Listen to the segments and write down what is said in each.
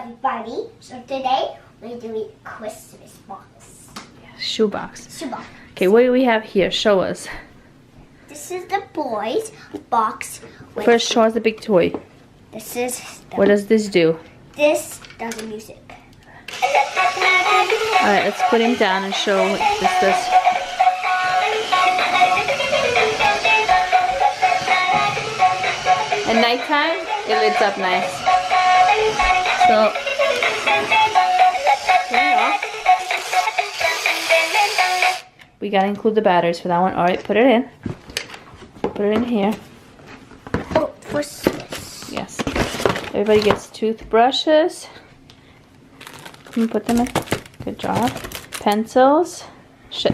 everybody. So today we're doing Christmas box. Shoebox. Shoebox. Okay, what do we have here? Show us. This is the boys' box. First, show us the big toy. This is. What does this do? This does the music. Alright, let's put him down and show what this does. At nighttime, it lights up nice. So, turn it off. We gotta include the batteries for that one. Alright, put it in. Put it in here. Oh, what's this? Yes. Everybody gets toothbrushes. Can you put them in? Good job. Pencils.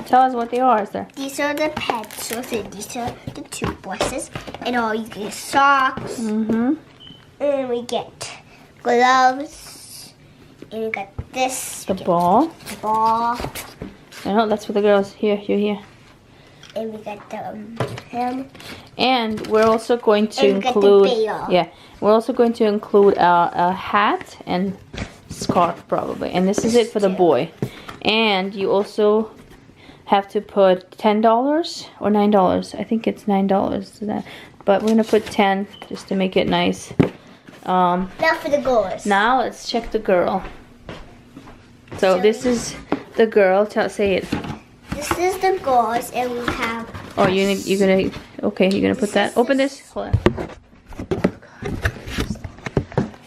Tell us what they are, is there? These are the pencils and these are the toothbrushes. And all you get socks. Mm-hmm. And we get gloves. And we got this. The ball. The ball. No, that's for the girls. Here, you're here. And we got the hem. And we're also going to And we got the include, veil. yeah, we're also going to include a hat and scarf probably. And this is it for the boy. And you also have to put $10 or $9. I think it's $9. But we're gonna put 10 just to make it nice. Now for the girls. Now let's check the girl. So this is the girl. Say it. This is the girls, and we have. Oh, you're gonna. Okay, you're gonna put that. Open this. Hold on.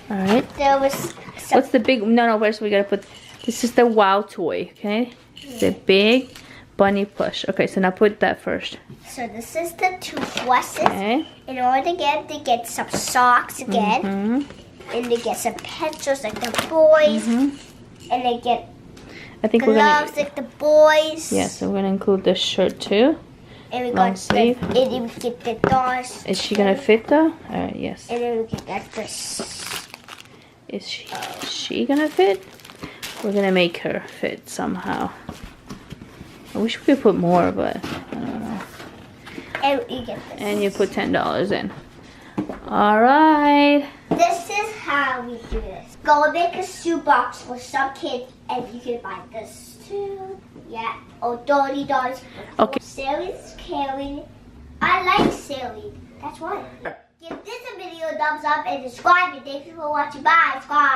All right. There was. Some, What's the big? No. First we gotta put. This is the Wow toy. Okay. The big bunny plush. Okay, so now put that first. So this is the toothbrushes. Okay. In order to get some socks again, Mm-hmm. and they get some pencils like the boys, Mm-hmm. and they get I think we're gloves gonna. like the boys. Yeah, so we're gonna include this shirt too. And we Long got sleeve. and then we get the doors. Is she gonna fit though? All right. Yes. And then we get like this. Is she gonna fit? We're gonna make her fit somehow. I wish we could put more, but I don't know. And you get this. And you put $10 in. All right. This is how we do this. Go and make a shoebox for some kids, and you can buy this too. Yeah, or $30. Okay. Sally's carrying. I like Sally. That's why. Give this a video a thumbs up and subscribe. And thank you for watching. Bye. Subscribe.